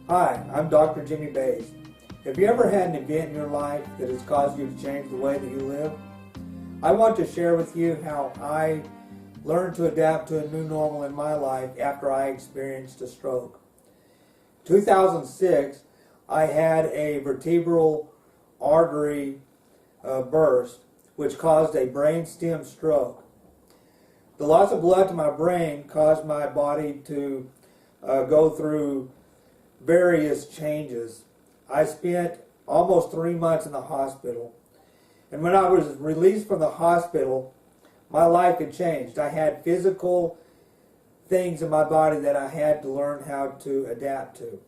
Hi, I'm Dr. Jimmy Bays. Have you ever had an event in your life that has caused you to change the way that you live? I want to share with you how I learned to adapt to a new normal in my life after I experienced a stroke. 2006, I had a vertebral artery burst, which caused a brainstem stroke. The loss of blood to my brain caused my body to go through various changes. I spent almost 3 months in the hospital. And when I was released from the hospital, my life had changed. I had physical things in my body that I had to learn how to adapt to.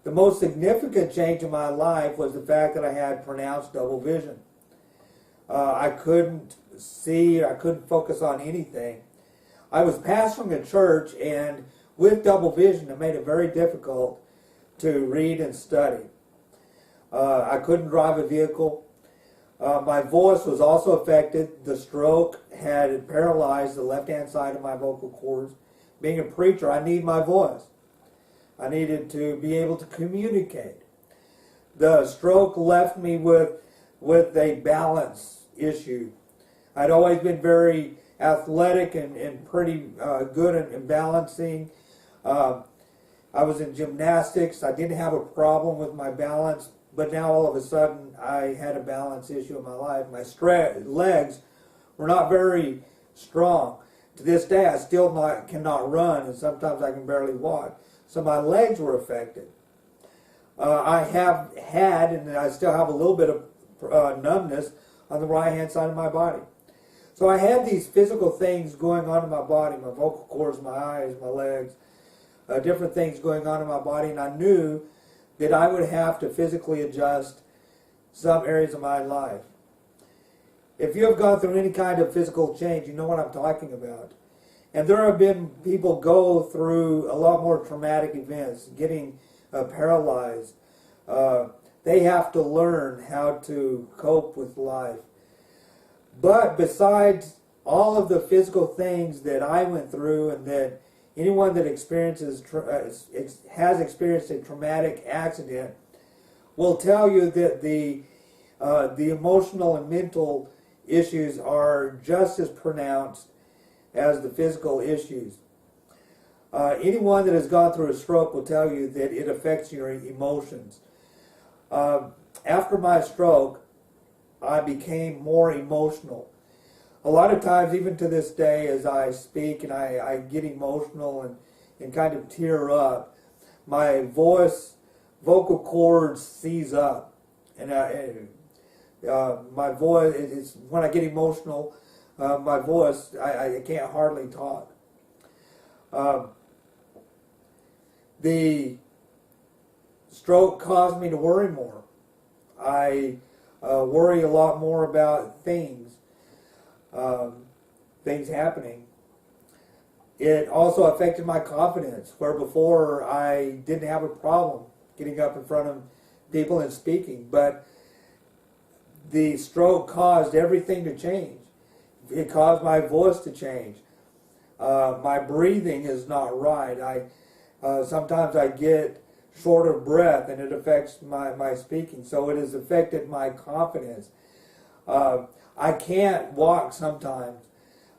The most significant change in my life was the fact that I had pronounced double vision. I couldn't see, I couldn't focus on anything. I was pastoring a church, and with double vision, it made it very difficult to read and study. I couldn't drive a vehicle. My voice was also affected. The stroke had paralyzed the left-hand side of my vocal cords. Being a preacher, I need my voice. I needed to be able to communicate. The stroke left me with a balance issue. I'd always been very athletic and pretty good at balancing. I was in gymnastics. I didn't have a problem with my balance, but now all of a sudden I had a balance issue in my life. My legs were not very strong. To this day, I still cannot run, and sometimes I can barely walk. So my legs were affected. I have had, and I still have a little bit of numbness on the right-hand side of my body. So I had these physical things going on in my body, my vocal cords, my eyes, my legs, different things going on in my body, and I knew that I would have to physically adjust some areas of my life. If you have gone through any kind of physical change, you know what I'm talking about. And there have been people go through a lot more traumatic events, getting paralyzed. They have to learn how to cope with life. But besides all of the physical things that I went through, and that anyone that has experienced a traumatic accident will tell you that the emotional and mental issues are just as pronounced as the physical issues. Anyone that has gone through a stroke will tell you that it affects your emotions. After my stroke, I became more emotional. A lot of times, even to this day, as I speak and I get emotional and kind of tear up, my vocal cords seize up. And my voice, when I get emotional, my voice, I can't hardly talk. The stroke caused me to worry more. I worry a lot more about things happening. It also affected my confidence, where before I didn't have a problem getting up in front of people and speaking, but the stroke caused everything to change. It caused my voice to change. My breathing is not right. Sometimes I get short of breath, and it affects my speaking. So it has affected my confidence. I can't walk sometimes.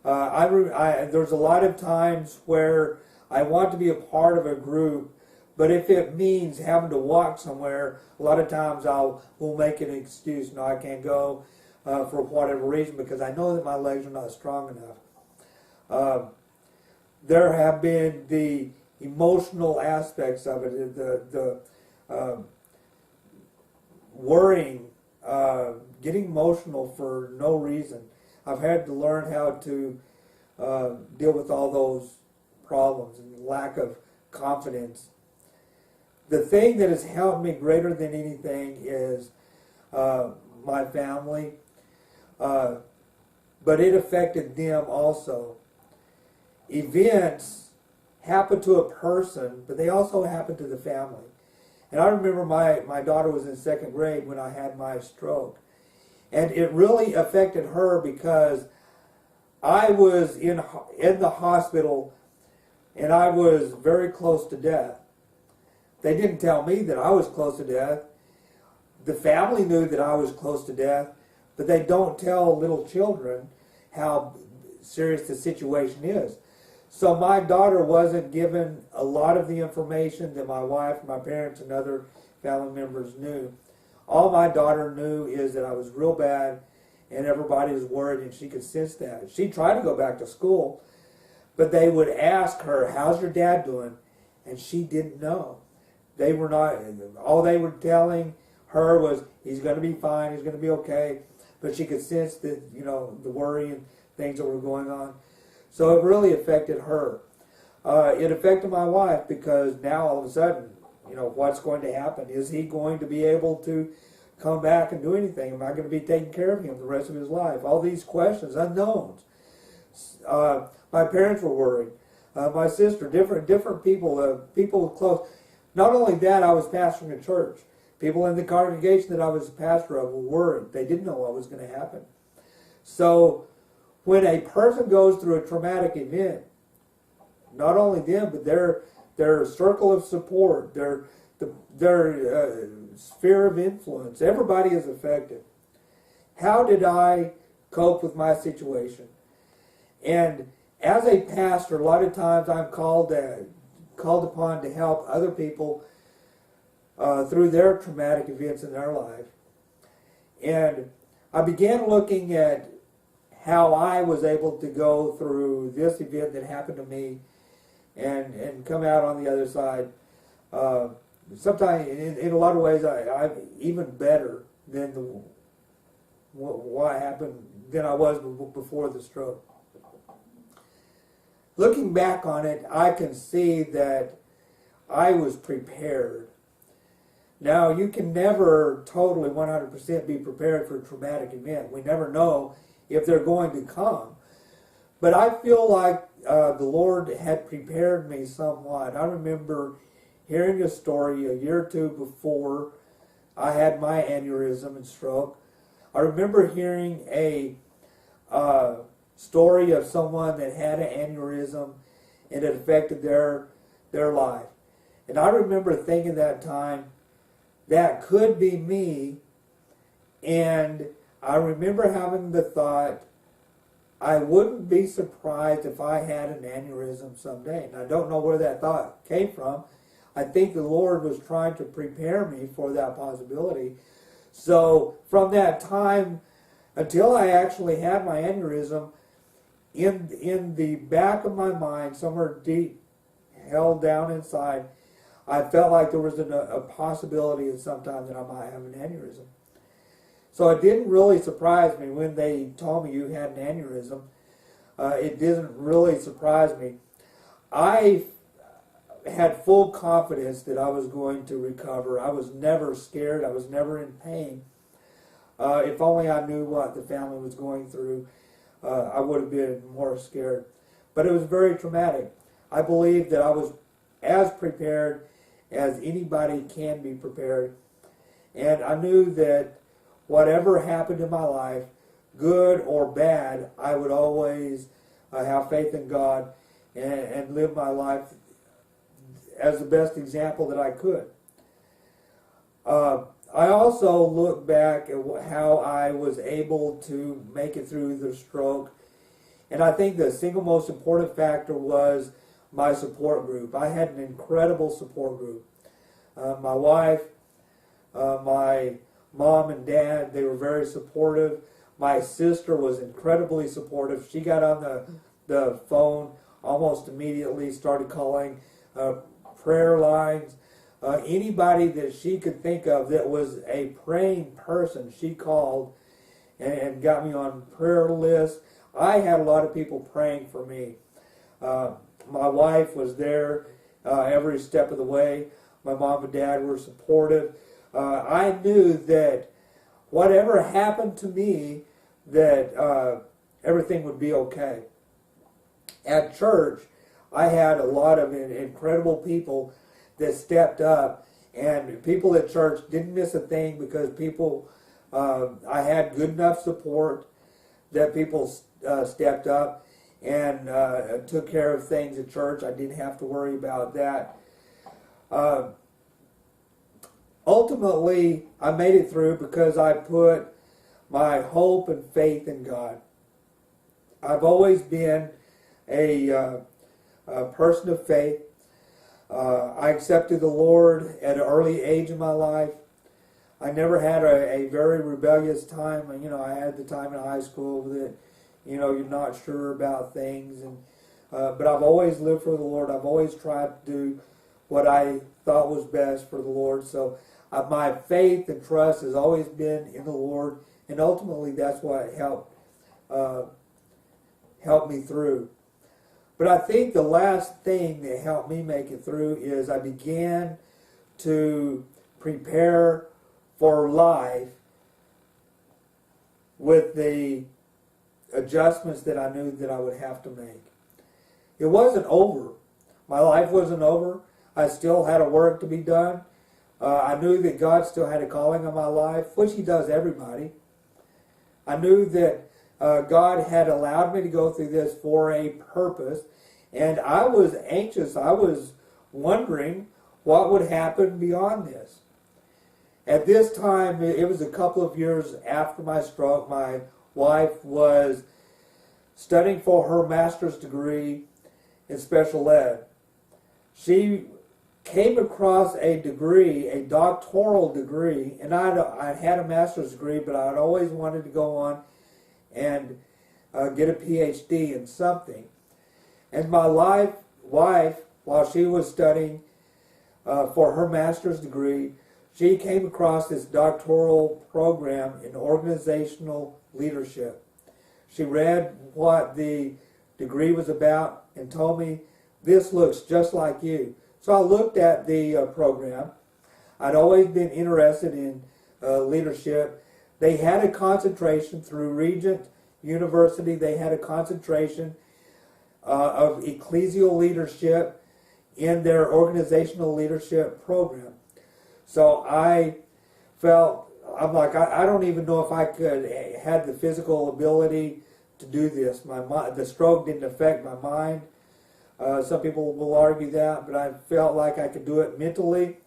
There's a lot of times where I want to be a part of a group, but if it means having to walk somewhere, a lot of times we'll make an excuse. No, I can't go for whatever reason, because I know that my legs are not strong enough. There have been the emotional aspects of it, the worrying, getting emotional for no reason. I've had to learn how to deal with all those problems and lack of confidence. The thing that has helped me greater than anything is my family, but it affected them also. Events happen to a person, but they also happen to the family. And I remember my daughter was in 2nd grade when I had my stroke. And it really affected her because I was in the hospital and I was very close to death. They didn't tell me that I was close to death. The family knew that I was close to death, but they don't tell little children how serious the situation is. So my daughter wasn't given a lot of the information that my wife, my parents, and other family members knew. All my daughter knew is that I was real bad, and everybody was worried, and she could sense that. She tried to go back to school, but they would ask her, "How's your dad doing?" And she didn't know. They were not, all they were telling her was, "He's going to be fine, he's going to be okay." But she could sense that, you know, the worry and things that were going on. So it really affected her. It affected my wife, because now all of a sudden, you know, what's going to happen? Is he going to be able to come back and do anything? Am I going to be taking care of him the rest of his life? All these questions, unknowns. My parents were worried. My sister, different people, people close. Not only that, I was pastoring a church. People in the congregation that I was a pastor of were worried. They didn't know what was going to happen. So when a person goes through a traumatic event, not only them, but their circle of support, their sphere of influence, everybody is affected. How did I cope with my situation? And as a pastor, a lot of times I'm called upon to help other people through their traumatic events in their life. And I began looking at how I was able to go through this event that happened to me and come out on the other side. Sometimes, in a lot of ways, I'm even better than what happened than I was before the stroke. Looking back on it, I can see that I was prepared. Now, you can never totally 100% be prepared for a traumatic event. We never know if they're going to come. But I feel like the Lord had prepared me somewhat. I remember hearing a story a year or two before I had my aneurysm and stroke. I remember hearing a story of someone that had an aneurysm and it affected their life. And I remember thinking that time, that could be me. And I remember having the thought, I wouldn't be surprised if I had an aneurysm someday. And I don't know where that thought came from. I think the Lord was trying to prepare me for that possibility. So from that time until I actually had my aneurysm, in the back of my mind, somewhere deep, held down inside, I felt like there was a possibility at some time that I might have an aneurysm. So it didn't really surprise me when they told me you had an aneurysm. It didn't really surprise me. I had full confidence that I was going to recover. I was never scared. I was never in pain. If only I knew what the family was going through, I would have been more scared. But it was very traumatic. I believe that I was as prepared as anybody can be prepared. And I knew that whatever happened in my life, good or bad, I would always have faith in God and live my life as the best example that I could. I also look back at how I was able to make it through the stroke, and I think the single most important factor was my support group. I had an incredible support group. My wife, my mom and dad, they were very supportive. My sister was incredibly supportive. She got on the phone almost immediately, started calling prayer lines. Anybody that she could think of that was a praying person, she called and got me on prayer lists. I had a lot of people praying for me. My wife was there every step of the way. My mom and dad were supportive. I knew that whatever happened to me, that everything would be okay. At church, I had a lot of incredible people that stepped up, and people at church didn't miss a thing because people, I had good enough support that people stepped up and took care of things at church. I didn't have to worry about that. ultimately, I made it through because I put my hope and faith in God. I've always been a person of faith. I accepted the Lord at an early age in my life. I never had a very rebellious time. I had the time in high school that, you're not sure about things, but I've always lived for the Lord. I've always tried to do what I thought was best for the Lord. So my faith and trust has always been in the Lord, and ultimately that's what helped me through. But I think the last thing that helped me make it through is I began to prepare for life with the adjustments that I knew that I would have to make. It wasn't over. My life wasn't over. I still had a work to be done. I knew that God still had a calling on my life, which He does everybody. I knew that God had allowed me to go through this for a purpose, and I was anxious. I was wondering what would happen beyond this. At this time, it was a couple of years after my stroke. My wife was studying for her master's degree in special ed. She came across a degree, a doctoral degree, and I had a master's degree, but I'd always wanted to go on and get a PhD in something. And my wife, while she was studying for her master's degree, she came across this doctoral program in organizational leadership. She read what the degree was about and told me, "This looks just like you." So I looked at the program. I'd always been interested in leadership. They had a concentration through Regent University. They had a concentration of ecclesial leadership in their organizational leadership program. So I don't even know if I had the physical ability to do this. The stroke didn't affect my mind. Some people will argue that, but I felt like I could do it mentally.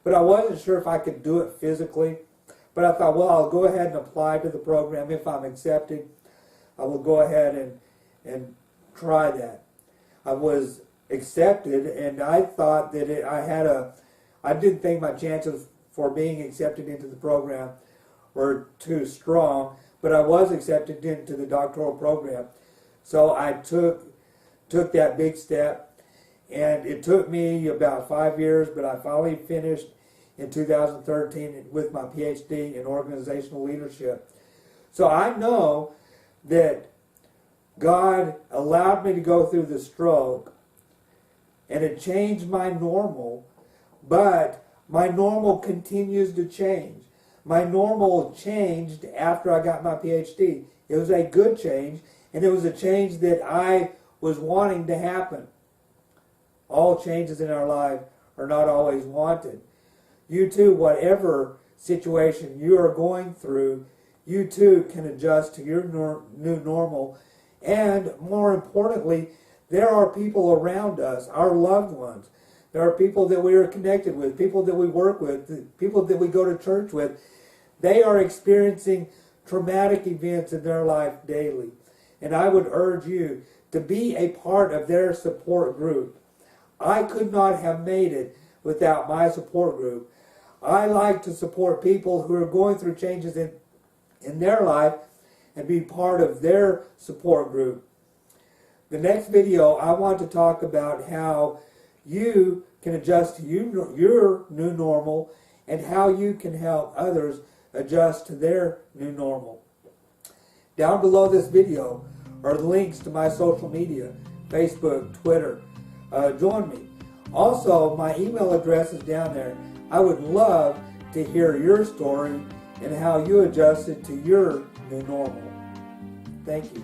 But I wasn't sure if I could do it physically. But I thought, well, I'll go ahead and apply to the program. If I'm accepted, I will go ahead and try that. I was accepted, and I thought that I didn't think my chances for being accepted into the program were too strong, but I was accepted into the doctoral program. So I took that big step, and it took me about 5 years, but I finally finished in 2013 with my PhD in organizational leadership. So I know that God allowed me to go through the stroke, and it changed my normal, but my normal continues to change. My normal changed after I got my PhD. It was a good change, and it was a change that I was wanting to happen. All changes in our life are not always wanted. You too, whatever situation you are going through, you too can adjust to your new normal. And more importantly, there are people around us, our loved ones. There are people that we are connected with, people that we work with, people that we go to church with. They are experiencing traumatic events in their life daily. And I would urge you to be a part of their support group. I could not have made it without my support group. I like to support people who are going through changes in their life and be part of their support group. The next video, I want to talk about how you can adjust to your new normal and how you can help others adjust to their new normal. Down below this video are links to my social media, Facebook, Twitter. Join me. Also, my email address is down there. I would love to hear your story and how you adjusted to your new normal. Thank you.